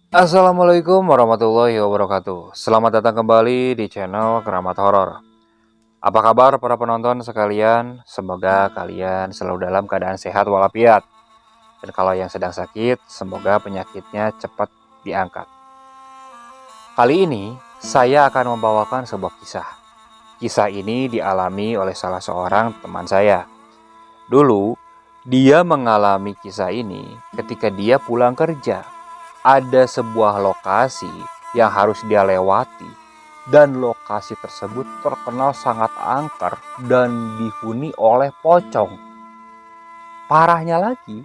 Assalamualaikum warahmatullahi wabarakatuh. Selamat datang kembali di channel Keramat Horor. Apa kabar para penonton sekalian? Semoga kalian selalu dalam keadaan sehat walafiat. Dan kalau yang sedang sakit, semoga penyakitnya cepat diangkat. Kali ini saya akan membawakan sebuah kisah. Kisah ini dialami oleh salah seorang teman saya. Dulu, dia mengalami kisah ini ketika dia pulang kerja. Ada sebuah lokasi yang harus dia lewati, dan lokasi tersebut terkenal sangat angker dan dihuni oleh pocong. Parahnya lagi,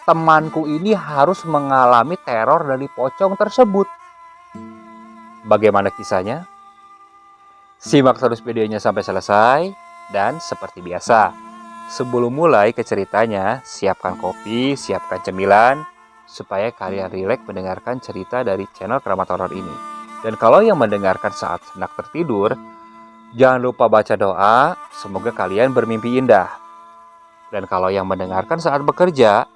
temanku ini harus mengalami teror dari pocong tersebut. Bagaimana kisahnya? Simak terus videonya sampai selesai. Dan seperti biasa, sebelum mulai ke ceritanya, siapkan kopi, siapkan cemilan, supaya kalian rileks mendengarkan cerita dari channel Keramat Horor ini. Dan kalau yang mendengarkan saat hendak tertidur, jangan lupa baca doa, semoga kalian bermimpi indah. Dan kalau yang mendengarkan saat bekerja,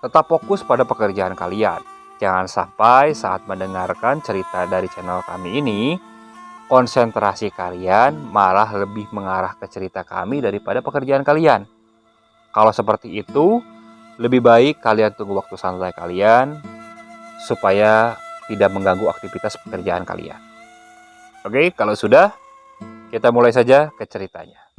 tetap fokus pada pekerjaan kalian. Jangan sampai saat mendengarkan cerita dari channel kami ini, konsentrasi kalian malah lebih mengarah ke cerita kami daripada pekerjaan kalian. Kalau seperti itu, lebih baik kalian tunggu waktu santai kalian supaya tidak mengganggu aktivitas pekerjaan kalian. Oke, kalau sudah, kita mulai saja ke ceritanya.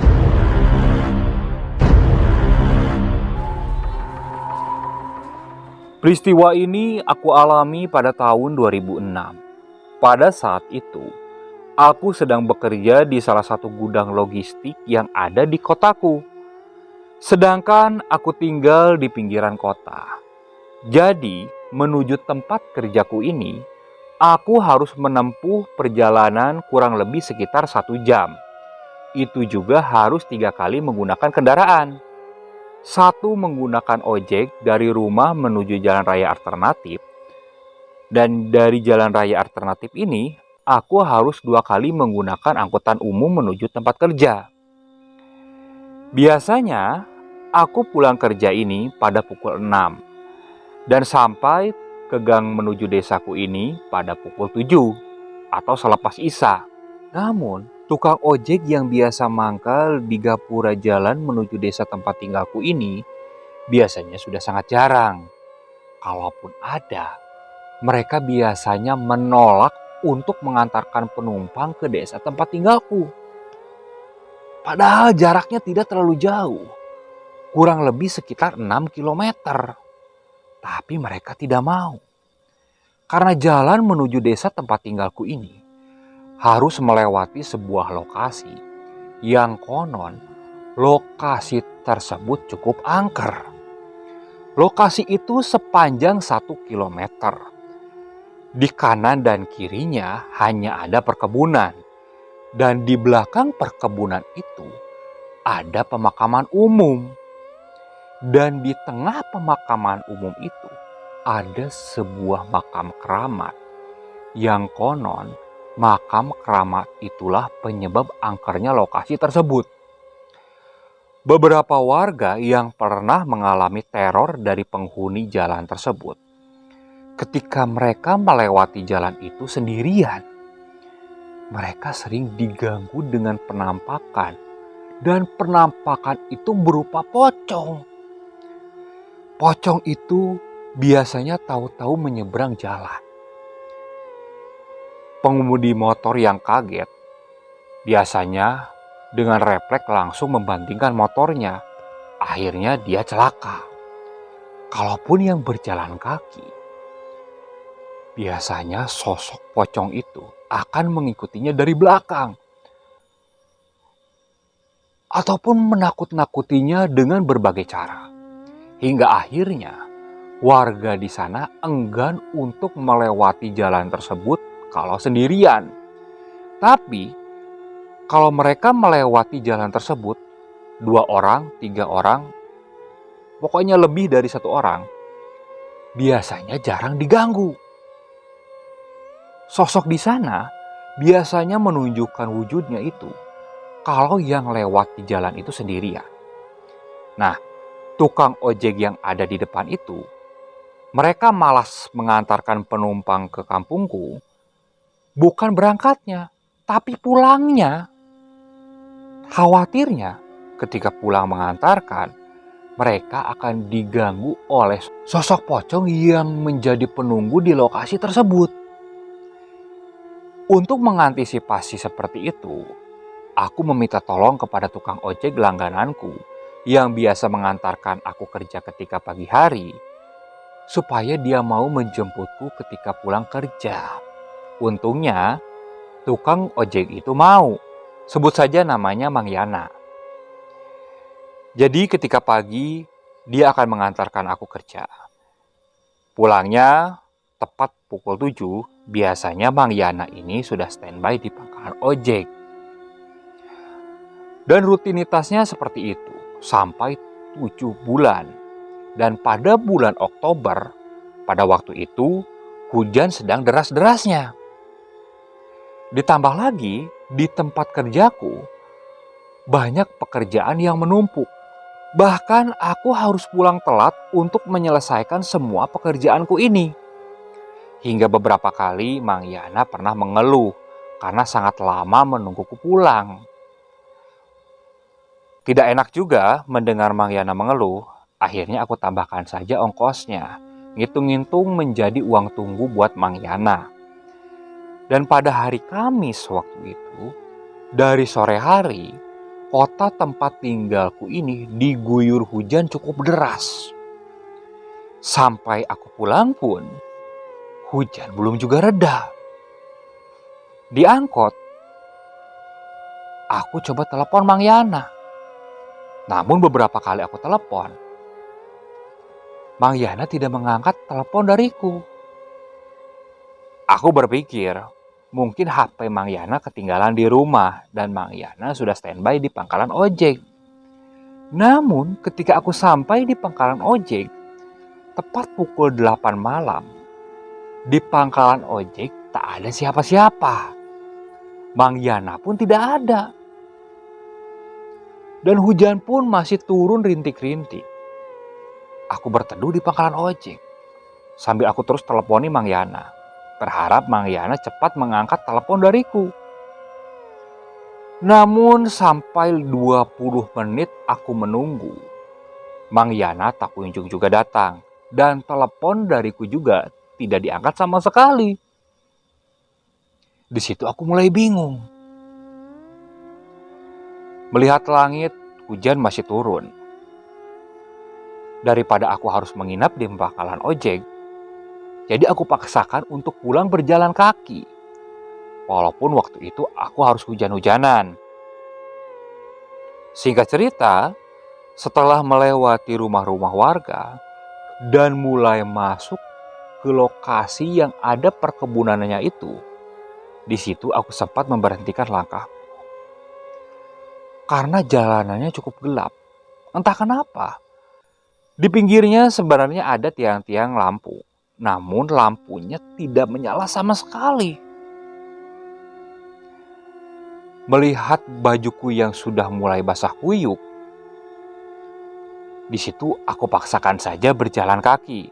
Peristiwa ini aku alami pada tahun 2006. Pada saat itu, aku sedang bekerja di salah satu gudang logistik yang ada di kotaku. Sedangkan aku tinggal di pinggiran kota. Jadi, menuju tempat kerjaku ini, aku harus menempuh perjalanan kurang lebih sekitar 1 jam. Itu juga harus 3 kali menggunakan kendaraan. Satu menggunakan ojek dari rumah menuju jalan raya alternatif. Dan dari jalan raya alternatif ini, aku harus 2 kali menggunakan angkutan umum menuju tempat kerja. Biasanya, aku pulang kerja ini pada pukul 6 dan sampai ke gang menuju desaku ini pada pukul 7 atau selepas Isya. Namun, tukang ojek yang biasa mangkal di gapura jalan menuju desa tempat tinggalku ini biasanya sudah sangat jarang. Kalaupun ada, mereka biasanya menolak untuk mengantarkan penumpang ke desa tempat tinggalku. Padahal jaraknya tidak terlalu jauh, kurang lebih sekitar 6 kilometer. Tapi mereka tidak mau. Karena jalan menuju desa tempat tinggalku ini harus melewati sebuah lokasi yang konon lokasi tersebut cukup angker. Lokasi itu sepanjang 1 kilometer. Di kanan dan kirinya hanya ada perkebunan. Dan di belakang perkebunan itu ada pemakaman umum. Dan di tengah pemakaman umum itu ada sebuah makam keramat. Yang konon makam keramat itulah penyebab angkernya lokasi tersebut. Beberapa warga yang pernah mengalami teror dari penghuni jalan tersebut, ketika mereka melewati jalan itu sendirian, mereka sering diganggu dengan penampakan. Dan penampakan itu berupa pocong. Pocong itu biasanya tahu-tahu menyeberang jalan. Pengemudi motor yang kaget biasanya dengan refleks langsung membandingkan motornya. Akhirnya dia celaka. Kalaupun yang berjalan kaki, biasanya sosok pocong itu akan mengikutinya dari belakang. Ataupun menakut-nakutinya dengan berbagai cara. Hingga akhirnya warga di sana enggan untuk melewati jalan tersebut kalau sendirian. Tapi kalau mereka melewati jalan tersebut 2 orang, 3 orang, pokoknya lebih dari 1 orang, biasanya jarang diganggu. Sosok di sana biasanya menunjukkan wujudnya itu kalau yang lewat di jalan itu sendirian. Nah, tukang ojek yang ada di depan itu Mereka malas mengantarkan penumpang ke kampungku, bukan berangkatnya, tapi pulangnya. Khawatirnya ketika pulang mengantarkan, mereka akan diganggu oleh sosok pocong yang menjadi penunggu di lokasi tersebut. Untuk mengantisipasi seperti itu, aku meminta tolong kepada tukang ojek langgananku yang biasa mengantarkan aku kerja ketika pagi hari, supaya dia mau menjemputku ketika pulang kerja. Untungnya, tukang ojek itu mau. Sebut saja namanya Mang Yana. Jadi ketika pagi, dia akan mengantarkan aku kerja. Pulangnya tepat pukul 7, biasanya Mang Yana ini sudah standby di pangkalan ojek. Dan rutinitasnya seperti itu sampai 7 bulan. Dan pada bulan Oktober, pada waktu itu hujan sedang deras-derasnya. Ditambah lagi di tempat kerjaku banyak pekerjaan yang menumpuk. Bahkan aku harus pulang telat untuk menyelesaikan semua pekerjaanku ini. Hingga beberapa kali Mang Yana pernah mengeluh karena sangat lama menungguku pulang. Tidak enak juga mendengar Mang Yana mengeluh, akhirnya aku tambahkan saja ongkosnya. Ngitung-ngitung menjadi uang tunggu buat Mang Yana. Dan pada hari Kamis waktu itu, dari sore hari, kota tempat tinggalku ini diguyur hujan cukup deras. Sampai aku pulang pun, hujan belum juga reda. Di angkot, aku coba telepon Mang Yana. Namun beberapa kali aku telepon, Mang Yana tidak mengangkat telepon dariku. Aku berpikir, mungkin HP Mang Yana ketinggalan di rumah dan Mang Yana sudah standby di pangkalan ojek. Namun ketika aku sampai di pangkalan ojek, tepat pukul 8 malam, di pangkalan ojek tak ada siapa-siapa. Mang Yana pun tidak ada. Dan hujan pun masih turun rintik-rintik. Aku berteduh di pangkalan ojek sambil aku terus teleponi Mang Yana, berharap Mang Yana cepat mengangkat telepon dariku. Namun sampai 20 menit aku menunggu, Mang Yana tak kunjung juga datang dan telepon dariku juga tidak diangkat sama sekali. Di situ aku mulai bingung. Melihat langit, hujan masih turun. Daripada aku harus menginap di pangkalan ojek, jadi aku paksakan untuk pulang berjalan kaki. Walaupun waktu itu aku harus hujan-hujanan. Singkat cerita, setelah melewati rumah-rumah warga dan mulai masuk ke lokasi yang ada perkebunannya itu, di situ aku sempat memberhentikan langkah. Karena jalanannya cukup gelap. Entah kenapa. Di pinggirnya sebenarnya ada tiang-tiang lampu. Namun lampunya tidak menyala sama sekali. Melihat bajuku yang sudah mulai basah kuyup, di situ aku paksakan saja berjalan kaki.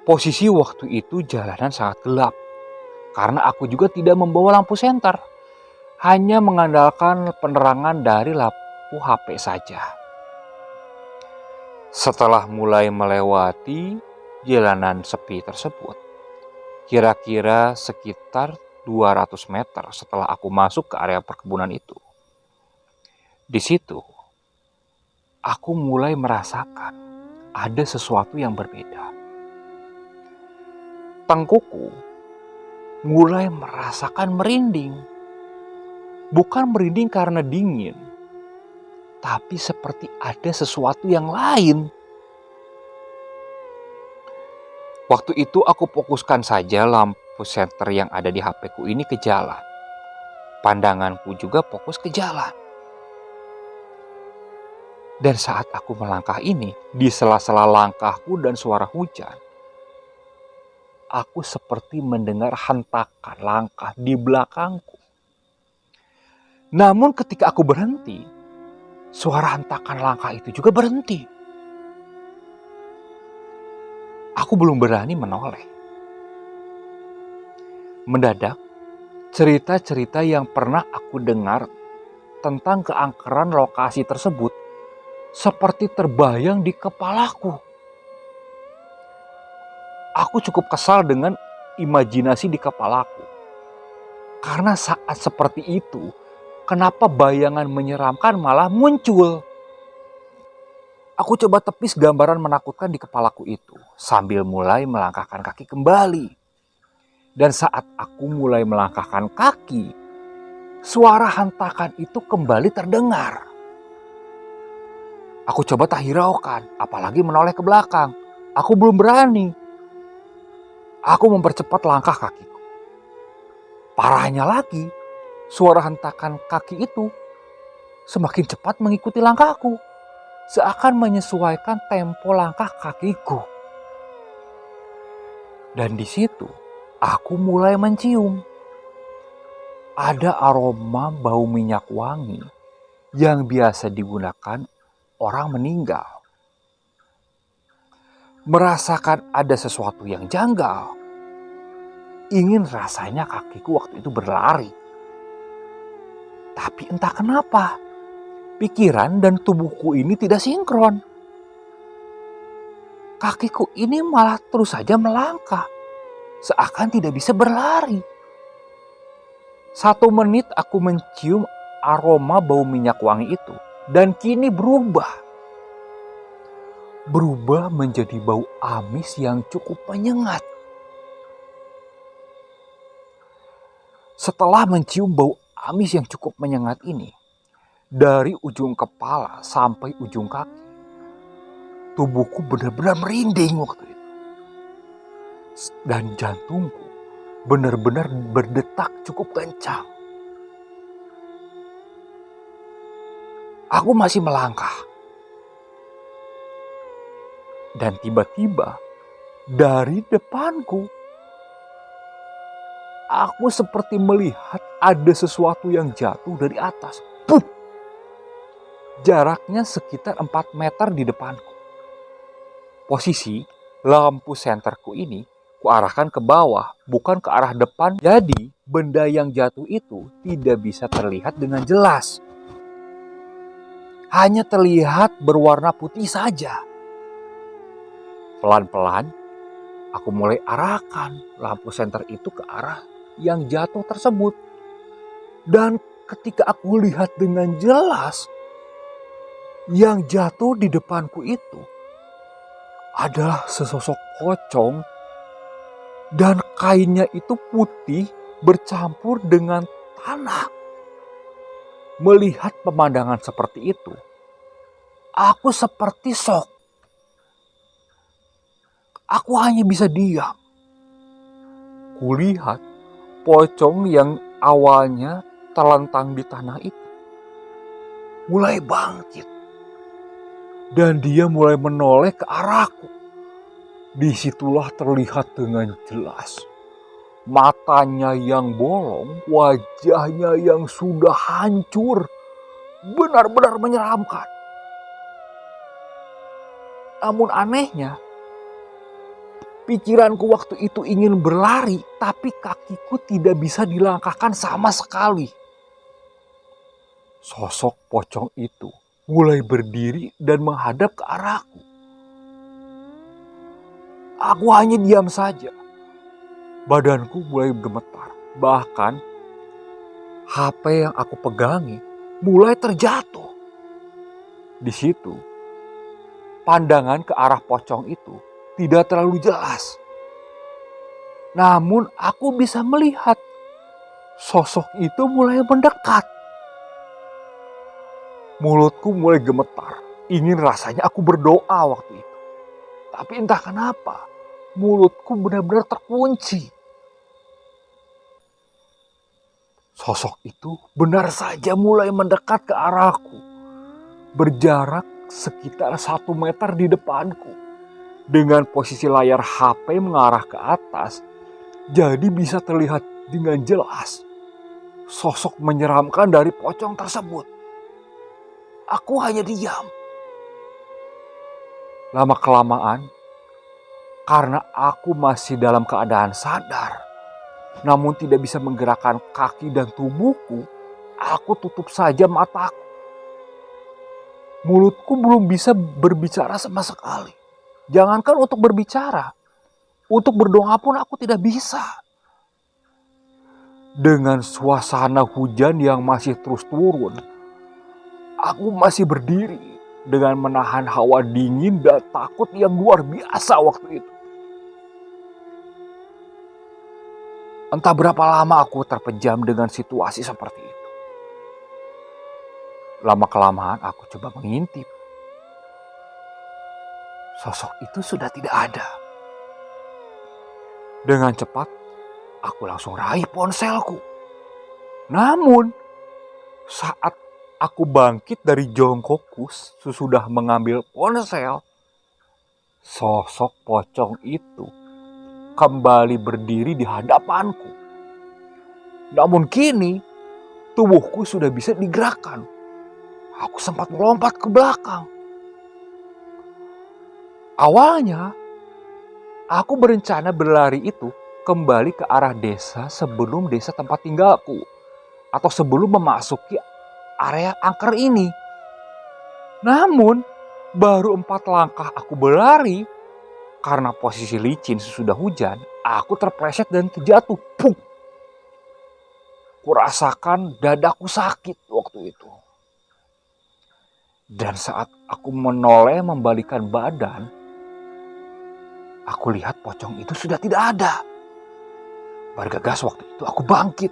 Posisi waktu itu jalanan sangat gelap. Karena aku juga tidak membawa lampu senter. Hanya mengandalkan penerangan dari lampu HP saja. Setelah mulai melewati jalanan sepi tersebut, kira-kira sekitar 200 meter setelah aku masuk ke area perkebunan itu, di situ aku mulai merasakan ada sesuatu yang berbeda. Tengkuku mulai merasakan merinding. Bukan merinding karena dingin, tapi seperti ada sesuatu yang lain. Waktu itu aku fokuskan saja lampu senter yang ada di HP-ku ini ke jalan. Pandanganku juga fokus ke jalan. Dan saat aku melangkah ini, di sela-sela langkahku dan suara hujan, aku seperti mendengar hentakan langkah di belakangku. Namun ketika aku berhenti, suara hentakan langkah itu juga berhenti. Aku belum berani menoleh. Mendadak, cerita-cerita yang pernah aku dengar tentang keangkeran lokasi tersebut seperti terbayang di kepalaku. Aku cukup kesal dengan imajinasi di kepalaku. Karena saat seperti itu, kenapa bayangan menyeramkan malah muncul? Aku coba tepis gambaran menakutkan di kepalaku itu sambil mulai melangkahkan kaki kembali. Dan saat aku mulai melangkahkan kaki, suara hentakan itu kembali terdengar. Aku coba tak hiraukan, apalagi menoleh ke belakang. Aku belum berani. Aku mempercepat langkah kakiku. Parahnya lagi, suara hentakan kaki itu semakin cepat mengikuti langkahku. Seakan menyesuaikan tempo langkah kakiku. Dan di situ aku mulai mencium. Ada aroma bau minyak wangi yang biasa digunakan orang meninggal. Merasakan ada sesuatu yang janggal. Ingin rasanya kakiku waktu itu berlari. Tapi entah kenapa, pikiran dan tubuhku ini tidak sinkron. Kakiku ini malah terus saja melangkah, seakan tidak bisa berlari. 1 menit aku mencium aroma bau minyak wangi itu, dan kini berubah. Berubah menjadi bau amis yang cukup menyengat. Setelah mencium bau amis yang cukup menyengat ini, dari ujung kepala sampai ujung kaki, tubuhku benar-benar merinding waktu itu. Dan jantungku benar-benar berdetak cukup kencang. Aku masih melangkah. Dan tiba-tiba dari depanku, aku seperti melihat ada sesuatu yang jatuh dari atas. Puh! Jaraknya sekitar 4 meter di depanku. Posisi lampu senterku ini kuarahkan ke bawah, bukan ke arah depan. Jadi benda yang jatuh itu tidak bisa terlihat dengan jelas. Hanya terlihat berwarna putih saja. Pelan-pelan aku mulai arahkan lampu senter itu ke arah yang jatuh tersebut. Dan ketika aku lihat dengan jelas, yang jatuh di depanku itu adalah sesosok pocong, dan kainnya itu putih bercampur dengan tanah. Melihat pemandangan seperti itu, aku seperti shock. Aku hanya bisa diam. Kulihat pocong yang awalnya terlentang di tanah itu mulai bangkit. Dan dia mulai menoleh ke arahku. Disitulah terlihat dengan jelas matanya yang bolong, wajahnya yang sudah hancur, benar-benar menyeramkan. Namun anehnya, pikiranku waktu itu ingin berlari, tapi kakiku tidak bisa dilangkahkan sama sekali. Sosok pocong itu mulai berdiri dan menghadap ke arahku. Aku hanya diam saja. Badanku mulai gemetar. Bahkan HP yang aku pegangi mulai terjatuh. Di situ, pandangan ke arah pocong itu tidak terlalu jelas. Namun aku bisa melihat sosok itu mulai mendekat. Mulutku mulai gemetar. Ingin rasanya aku berdoa waktu itu. Tapi entah kenapa, mulutku benar-benar terkunci. Sosok itu benar saja mulai mendekat ke arahku. Berjarak sekitar 1 meter di depanku. Dengan posisi layar HP mengarah ke atas, jadi bisa terlihat dengan jelas sosok menyeramkan dari pocong tersebut. Aku hanya diam. Lama-kelamaan, Karena aku masih dalam keadaan sadar, namun tidak bisa menggerakkan kaki dan tubuhku, aku tutup saja mataku. Mulutku belum bisa berbicara sama sekali. Jangankan untuk berbicara, untuk berdoa pun aku tidak bisa. Dengan suasana hujan yang masih terus turun, aku masih berdiri dengan menahan hawa dingin dan takut yang luar biasa waktu itu. Entah berapa lama aku terpejam dengan situasi seperti itu. Lama-kelamaan aku coba mengintip. Sosok itu sudah tidak ada. Dengan cepat, aku langsung raih ponselku. Namun, saat aku bangkit dari jongkokku sesudah mengambil ponsel, sosok pocong itu kembali berdiri di hadapanku. Namun kini, tubuhku sudah bisa digerakkan. Aku sempat melompat ke belakang. Awalnya, aku berencana berlari itu kembali ke arah desa sebelum desa tempat tinggalku. Atau sebelum memasuki area angker ini. Namun, baru 4 langkah aku berlari, karena posisi licin sesudah hujan, aku terpleset dan terjatuh. Puk! Kurasakan dadaku sakit waktu itu. Dan saat aku menoleh membalikan badan, aku lihat pocong itu sudah tidak ada. Bergegas waktu itu aku bangkit.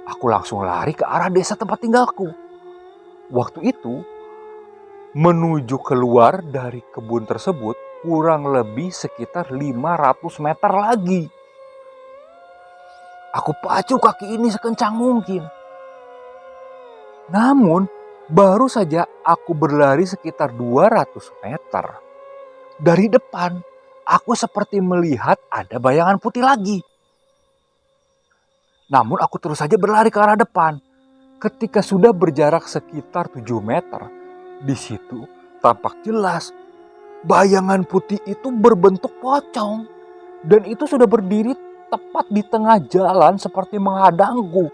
Aku langsung lari ke arah desa tempat tinggalku. Waktu itu, menuju keluar dari kebun tersebut kurang lebih sekitar 500 meter lagi. Aku pacu kaki ini sekencang mungkin. Namun, baru saja aku berlari sekitar 200 meter. Dari depan, aku seperti melihat ada bayangan putih lagi. Namun aku terus saja berlari ke arah depan. Ketika sudah berjarak sekitar 7 meter, di situ tampak jelas bayangan putih itu berbentuk pocong. Dan itu sudah berdiri tepat di tengah jalan seperti menghadangku.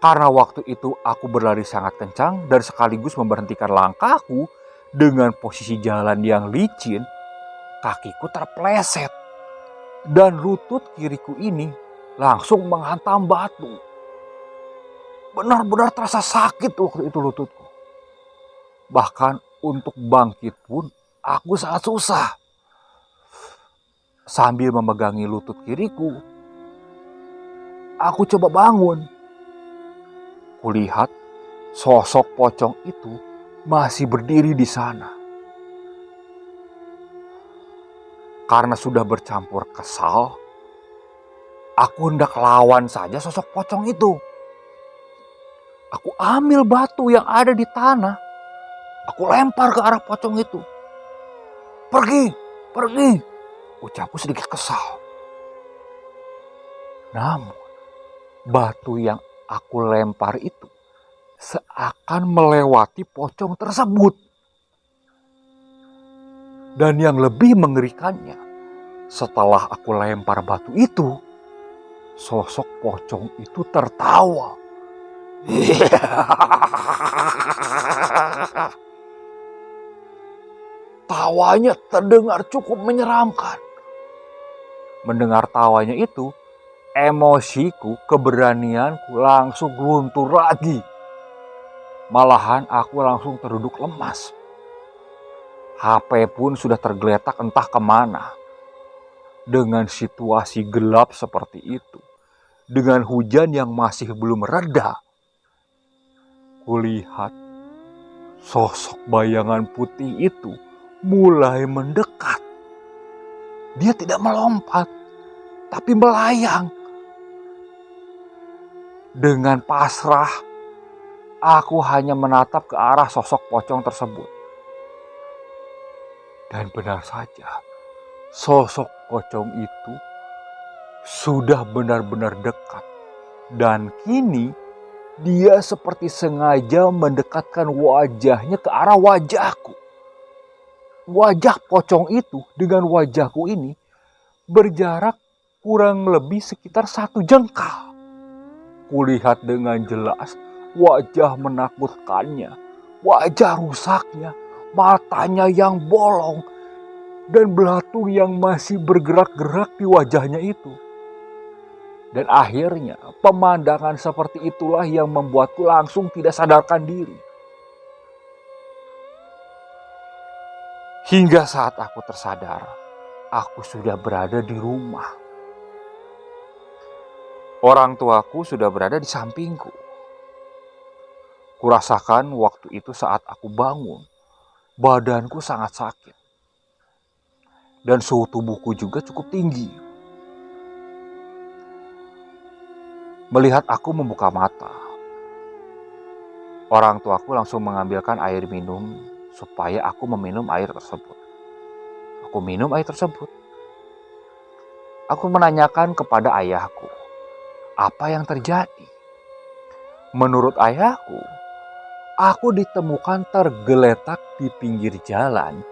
Karena waktu itu aku berlari sangat kencang dan sekaligus memberhentikan langkahku dengan posisi jalan yang licin, kakiku terpleset. Dan lutut kiriku ini langsung menghantam batu. Benar-benar terasa sakit waktu itu lututku. Bahkan untuk bangkit pun aku sangat susah. Sambil memegangi lutut kiriku, aku coba bangun. Kulihat sosok pocong itu masih berdiri di sana. Karena sudah bercampur kesal, aku hendak lawan saja sosok pocong itu. Aku ambil batu yang ada di tanah. Aku lempar ke arah pocong itu. Pergi, pergi, ucapku sedikit kesal. Namun, batu yang aku lempar itu seakan melewati pocong tersebut. Dan yang lebih mengerikannya, setelah aku lempar batu itu, sosok pocong itu tertawa. Tawanya terdengar cukup menyeramkan. Mendengar tawanya itu, emosiku, keberanianku langsung luntur lagi. Malahan aku langsung terduduk lemas. HP pun sudah tergeletak entah kemana. Dengan situasi gelap seperti itu, dengan hujan yang masih belum reda, kulihat sosok bayangan putih itu mulai mendekat. Dia tidak melompat, tapi melayang. Dengan pasrah, aku hanya menatap ke arah sosok pocong tersebut. Dan benar saja, sosok pocong itu sudah benar-benar dekat. Dan kini dia seperti sengaja mendekatkan wajahnya ke arah wajahku. wajah pocong itu dengan wajahku ini berjarak kurang lebih sekitar 1 jengkal. Kulihat dengan jelas wajah menakutkannya, wajah rusaknya, matanya yang bolong, dan belatung yang masih bergerak-gerak di wajahnya itu. Dan akhirnya pemandangan seperti itulah yang membuatku langsung tidak sadarkan diri. Hingga saat aku tersadar, aku sudah berada di rumah. Orang tuaku sudah berada di sampingku. Kurasakan waktu itu saat aku bangun, badanku sangat sakit. Dan suhu tubuhku juga cukup tinggi. Melihat aku membuka mata, orang tuaku langsung mengambilkan air minum supaya aku meminum air tersebut. Aku minum air tersebut. Aku menanyakan kepada ayahku, apa yang terjadi? Menurut ayahku, aku ditemukan tergeletak di pinggir jalan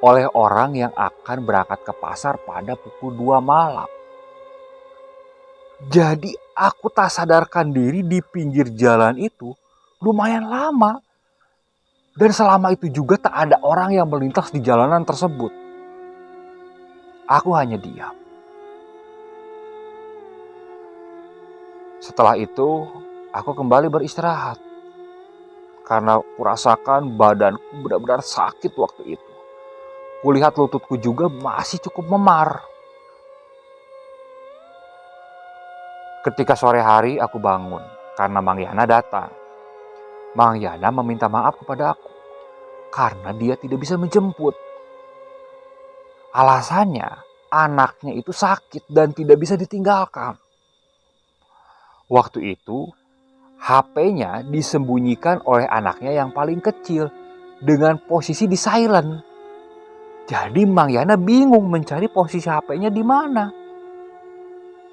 oleh orang yang akan berangkat ke pasar pada pukul 2 malam. Jadi aku tak sadarkan diri di pinggir jalan itu lumayan lama. Dan selama itu juga tak ada orang yang melintas di jalanan tersebut. Aku hanya diam. Setelah itu, aku kembali beristirahat. Karena kurasakan badanku benar-benar sakit waktu itu. Kulihat lututku juga masih cukup memar. Ketika sore hari aku bangun karena Mang Yana datang. Mang Yana meminta maaf kepada aku karena dia tidak bisa menjemput. Alasannya anaknya itu sakit dan tidak bisa ditinggalkan. Waktu itu HP-nya disembunyikan oleh anaknya yang paling kecil dengan posisi di silent. Jadi Mang Yana bingung mencari posisi HP-nya di mana.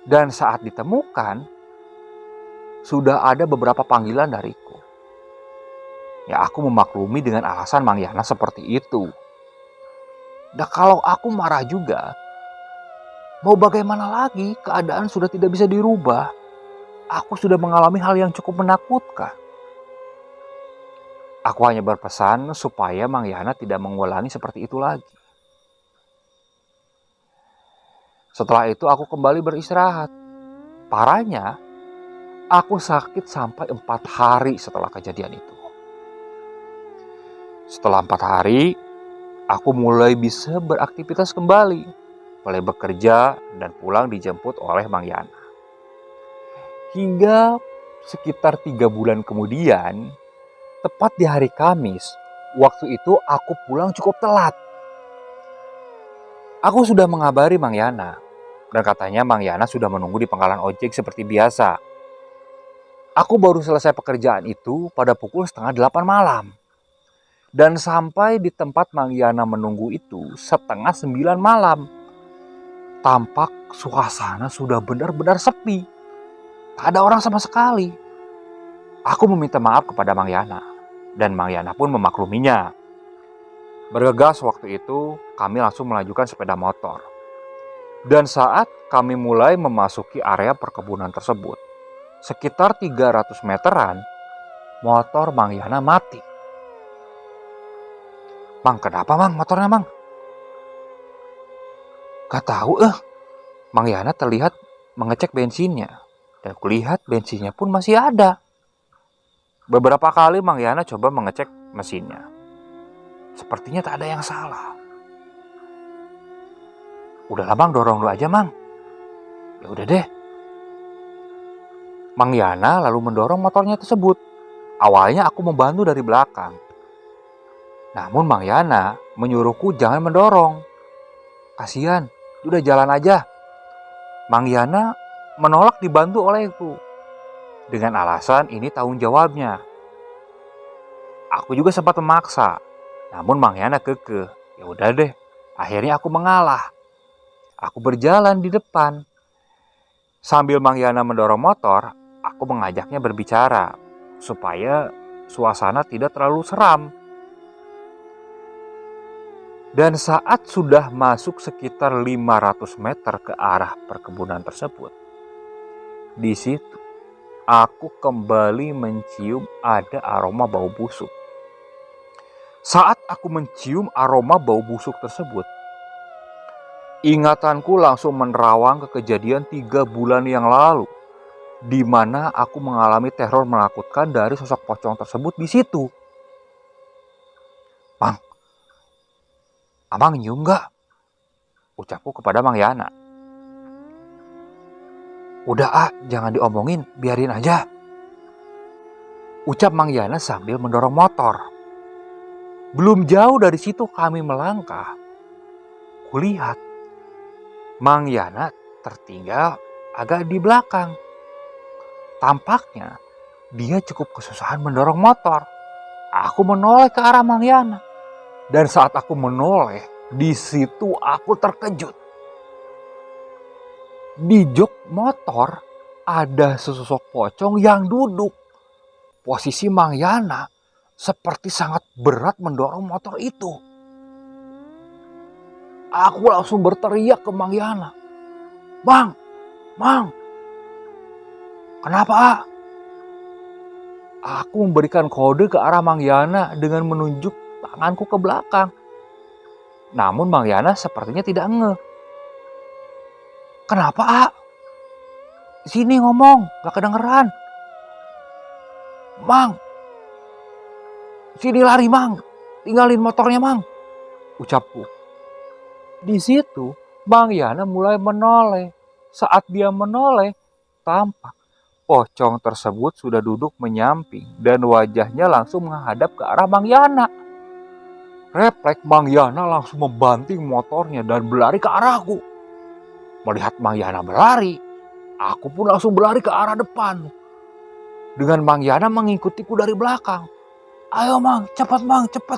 Dan saat ditemukan, sudah ada beberapa panggilan dariku. Ya aku memaklumi dengan alasan Mang Yana seperti itu. Dan kalau aku marah juga, mau bagaimana lagi, keadaan sudah tidak bisa dirubah. Aku sudah mengalami hal yang cukup menakutkan. Aku hanya berpesan supaya Mang Yana tidak mengulangi seperti itu lagi. Setelah itu aku kembali beristirahat. Parahnya, aku sakit sampai 4 hari setelah kejadian itu. Setelah 4 hari, aku mulai bisa beraktivitas kembali. Mulai bekerja dan pulang dijemput oleh Mang Yana. Hingga sekitar 3 bulan kemudian, tepat di hari Kamis, waktu itu aku pulang cukup telat. Aku sudah mengabari Mang Yana, dan katanya Mang Yana sudah menunggu di pangkalan ojek seperti biasa. Aku baru selesai pekerjaan itu pada pukul 7:30 malam. Dan sampai di tempat Mang Yana menunggu itu 8:30 malam. Tampak suasana sudah benar-benar sepi. Tak ada orang sama sekali. Aku meminta maaf kepada Mang Yana. Dan Mang Yana pun memakluminya. Bergegas waktu itu, kami langsung melanjutkan sepeda motor. Dan saat kami mulai memasuki area perkebunan tersebut, sekitar 300 meteran, motor Mang Yana mati. Mang, kenapa Mang motornya Mang? Gak tahu Mang Yana terlihat mengecek bensinnya. Dan kulihat bensinnya pun masih ada. Beberapa kali Mang Yana coba mengecek mesinnya. Sepertinya tak ada yang salah. Udahlah Mang, dorong dulu aja Mang. Ya udah deh. Mang Yana lalu mendorong motornya tersebut. Awalnya aku membantu dari belakang. Namun Mang Yana menyuruhku jangan mendorong. Kasihan, udah jalan aja. Mang Yana menolak dibantu olehku dengan alasan ini tanggung jawabnya. Aku juga sempat memaksa, namun Mang Yana kekeh. Ya udah deh, akhirnya aku mengalah. Aku berjalan di depan. Sambil Mang Yana mendorong motor, aku mengajaknya berbicara supaya suasana tidak terlalu seram. Dan saat sudah masuk sekitar 500 meter ke arah perkebunan tersebut, di situ aku kembali mencium ada aroma bau busuk. Saat aku mencium aroma bau busuk tersebut, ingatanku langsung menerawang ke kejadian 3 bulan yang lalu, di mana aku mengalami teror menakutkan dari sosok pocong tersebut di situ. "Mang, Amang nyium gak?" ucapku kepada Mang Yana. "Udah jangan diomongin, biarin aja," ucap Mang Yana sambil mendorong motor. Belum jauh dari situ kami melangkah, kulihat Mang Yana tertinggal agak di belakang. Tampaknya dia cukup kesusahan mendorong motor. Aku menoleh ke arah Mang Yana. Dan saat aku menoleh, di situ aku terkejut. Di jok motor ada sesosok pocong yang duduk. Posisi Mang Yana seperti sangat berat mendorong motor itu. Aku langsung berteriak ke Mang Yana. Mang, kenapa?" Aku memberikan kode ke arah Mang Yana dengan menunjuk tanganku ke belakang. Namun Mang Yana sepertinya tidak ngeh. "Kenapa, Sini ngomong, gak kedengeran." "Mang, sini lari Mang, tinggalin motornya Mang," ucapku. Di situ Mang Yana mulai menoleh. Saat dia menoleh, tampak pocong tersebut sudah duduk menyamping dan wajahnya langsung menghadap ke arah Mang Yana. Refleks Mang Yana langsung membanting motornya dan berlari ke arahku. Melihat Mang Yana berlari, aku pun langsung berlari ke arah depan. Dengan Mang Yana mengikutiku dari belakang. "Ayo Mang, cepat Mang, cepat."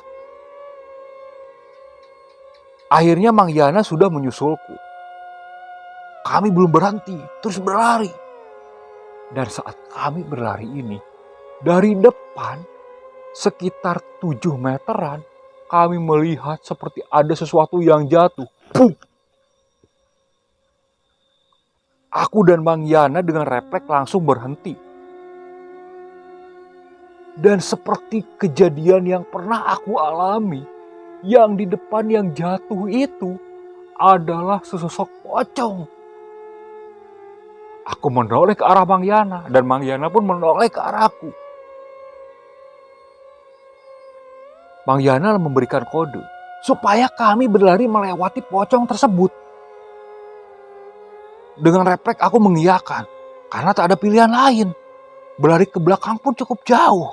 Akhirnya Mang Yana sudah menyusulku. Kami belum berhenti, terus berlari. Dan saat kami berlari ini, dari depan sekitar 7 meteran, kami melihat seperti ada sesuatu yang jatuh. Puh! Aku dan Mang Yana dengan refleks langsung berhenti. Dan seperti kejadian yang pernah aku alami, yang di depan yang jatuh itu adalah sesosok pocong. Aku menoleh ke arah Mang Yana dan Mang Yana pun menoleh ke arahku. Mang Yana memberikan kode supaya kami berlari melewati pocong tersebut. Dengan refleks aku mengiyakan karena tak ada pilihan lain. Berlari ke belakang pun cukup jauh.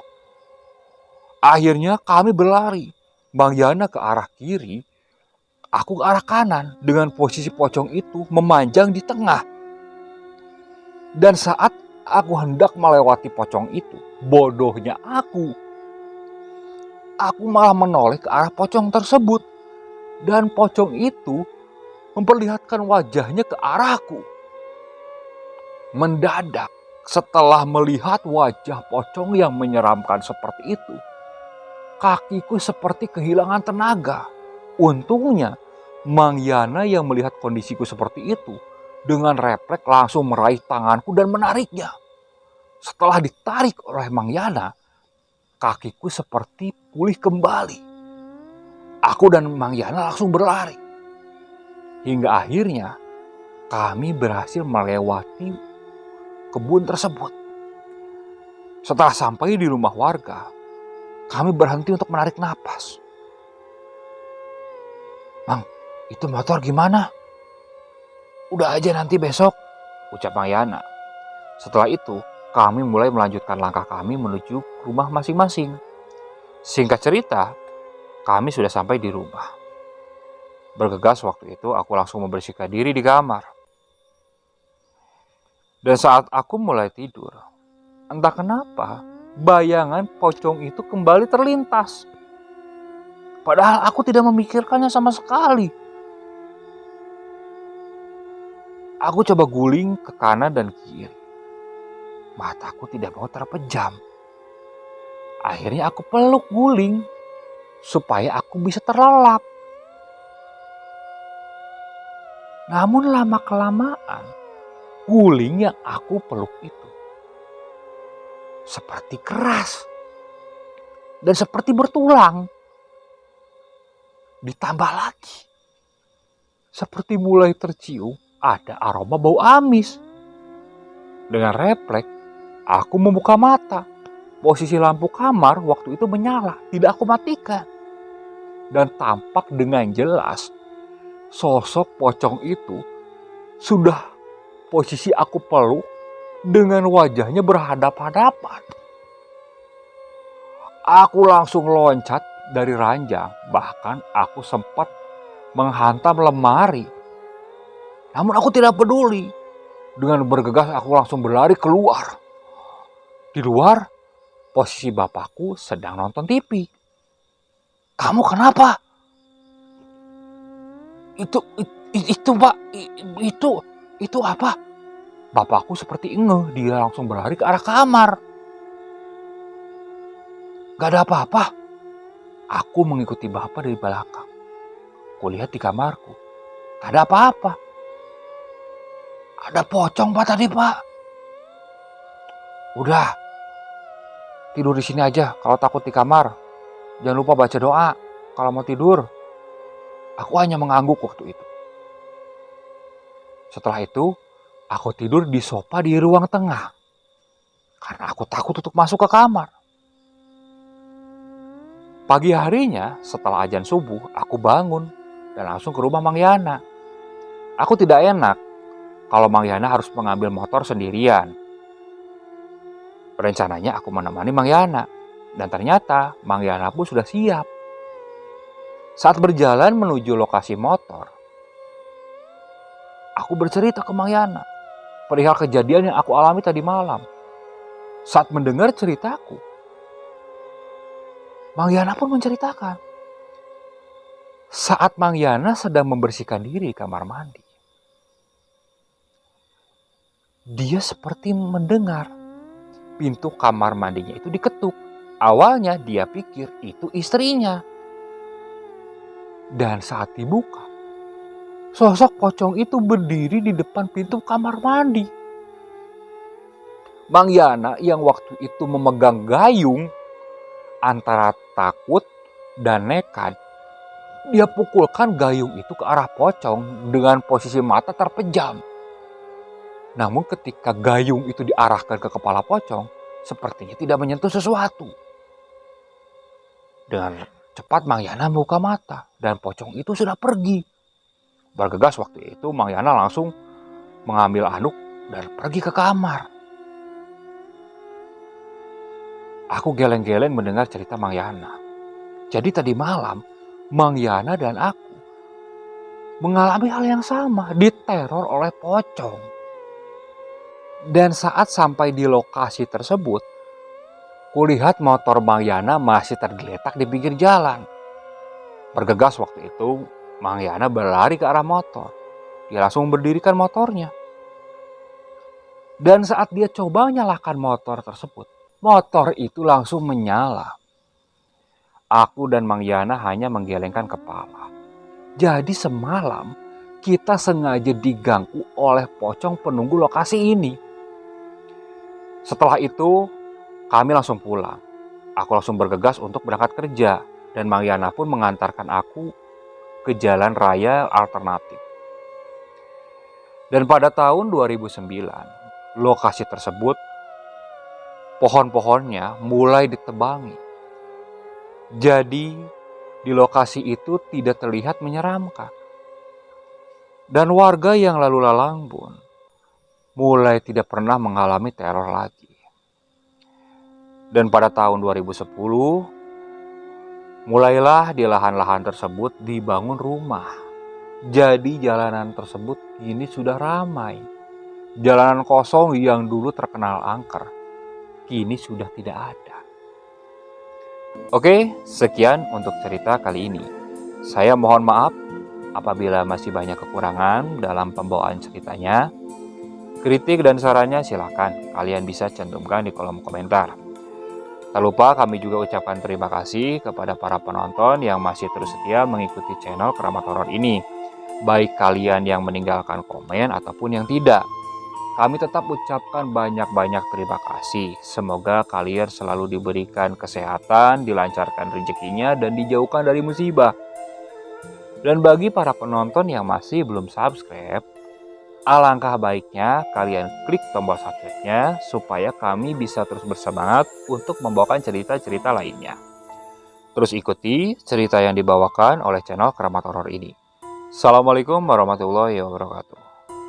Akhirnya kami berlari. Mang Yana ke arah kiri, aku ke arah kanan dengan posisi pocong itu memanjang di tengah. Dan saat aku hendak melewati pocong itu, bodohnya aku malah menoleh ke arah pocong tersebut. Dan pocong itu memperlihatkan wajahnya ke arahku. Mendadak, setelah melihat wajah pocong yang menyeramkan seperti itu, kakiku seperti kehilangan tenaga. Untungnya, Mang Yana yang melihat kondisiku seperti itu, dengan refleks langsung meraih tanganku dan menariknya. Setelah ditarik oleh Mang Yana, kakiku seperti pulih kembali. Aku dan Mang Yana langsung berlari. Hingga akhirnya kami berhasil melewati kebun tersebut. Setelah sampai di rumah warga, kami berhenti untuk menarik napas. "Mang, itu motor gimana?" "Udah aja nanti besok," ucap Mang Yana. Setelah itu, kami mulai melanjutkan langkah kami menuju rumah masing-masing. Singkat cerita, kami sudah sampai di rumah. Bergegas waktu itu, aku langsung membersihkan diri di kamar. Dan saat aku mulai tidur, entah kenapa, bayangan pocong itu kembali terlintas. Padahal aku tidak memikirkannya sama sekali. Aku coba guling ke kanan dan kiri. Mataku tidak mau terpejam. Akhirnya aku peluk guling supaya aku bisa terlelap. Namun lama-kelamaan, guling yang aku peluk itu seperti keras dan seperti bertulang. Ditambah lagi, seperti mulai tercium ada aroma bau amis. Dengan refleks, aku membuka mata. Posisi lampu kamar waktu itu menyala, tidak aku matikan. Dan tampak dengan jelas, sosok pocong itu sudah posisi aku peluk dengan wajahnya berhadap-hadapan. Aku langsung loncat dari ranjang, bahkan aku sempat menghantam lemari. Namun aku tidak peduli. Dengan bergegas aku langsung berlari keluar. Di luar, posisi bapakku sedang nonton TV. "Kamu kenapa?" Itu Pak, itu apa?" Bapakku seperti ngeh, dia langsung berlari ke arah kamar. "Gak ada apa-apa." Aku mengikuti bapak dari belakang. Kulihat di kamarku, tak ada apa-apa. "Ada pocong Pak tadi Pak." "Udah, tidur di sini aja. Kalau takut di kamar, jangan lupa baca doa. Kalau mau tidur." Aku hanya mengangguk waktu itu. Setelah itu, aku tidur di sofa di ruang tengah. Karena aku takut untuk masuk ke kamar. Pagi harinya, setelah azan subuh, aku bangun dan langsung ke rumah Mang Yana. Aku tidak enak kalau Mang Yana harus mengambil motor sendirian. Rencananya aku menemani Mang Yana. Dan ternyata Mang Yana pun sudah siap. Saat berjalan menuju lokasi motor, aku bercerita ke Mang Yana perihal kejadian yang aku alami tadi malam. Saat mendengar ceritaku, Mang Yana pun menceritakan saat Mang Yana sedang membersihkan diri di kamar mandi, dia seperti mendengar pintu kamar mandinya itu diketuk. Awalnya dia pikir itu istrinya. Dan saat dibuka, sosok pocong itu berdiri di depan pintu kamar mandi. Mang Yana yang waktu itu memegang gayung, antara takut dan nekat, dia pukulkan gayung itu ke arah pocong dengan posisi mata terpejam. Namun ketika gayung itu diarahkan ke kepala pocong, sepertinya tidak menyentuh sesuatu. Dengan cepat Mang Yana membuka mata dan pocong itu sudah pergi. Bergegas waktu itu Mang Yana langsung mengambil anduk dan pergi ke kamar. Aku geleng-geleng mendengar cerita Mang Yana. Jadi tadi malam Mang Yana dan aku mengalami hal yang sama, diteror oleh pocong. Dan saat sampai di lokasi tersebut, kulihat motor Mang Yana masih tergeletak di pinggir jalan. Bergegas waktu itu, Mang Yana berlari ke arah motor. Dia langsung berdirikan motornya. Dan saat dia coba menyalakan motor tersebut, motor itu langsung menyala. Aku dan Mang Yana hanya menggelengkan kepala. Jadi semalam kita sengaja diganggu oleh pocong penunggu lokasi ini. Setelah itu, kami langsung pulang. Aku langsung bergegas untuk berangkat kerja. Dan Mang Yana pun mengantarkan aku ke jalan raya alternatif. Dan pada tahun 2009, lokasi tersebut, pohon-pohonnya mulai ditebangi. Jadi, di lokasi itu tidak terlihat menyeramkan. Dan warga yang lalu lalang pun mulai tidak pernah mengalami teror lagi. Dan pada tahun 2010, mulailah di lahan-lahan tersebut dibangun rumah. Jadi jalanan tersebut kini sudah ramai. Jalanan kosong yang dulu terkenal angker, kini sudah tidak ada. Oke, sekian untuk cerita kali ini. Saya mohon maaf apabila masih banyak kekurangan dalam pembawaan ceritanya. Kritik dan sarannya silakan kalian bisa cantumkan di kolom komentar. Tak lupa kami juga ucapkan terima kasih kepada para penonton yang masih terus setia mengikuti channel Keramat Horor ini. baik kalian yang meninggalkan komen ataupun yang tidak. Kami tetap ucapkan banyak-banyak terima kasih. Semoga kalian selalu diberikan kesehatan, dilancarkan rezekinya, dan dijauhkan dari musibah. Dan bagi para penonton yang masih belum subscribe, alangkah baiknya kalian klik tombol subscribe-nya supaya kami bisa terus bersemangat untuk membawakan cerita-cerita lainnya. Terus ikuti cerita yang dibawakan oleh channel Keramat Horor ini. Assalamualaikum warahmatullahi wabarakatuh.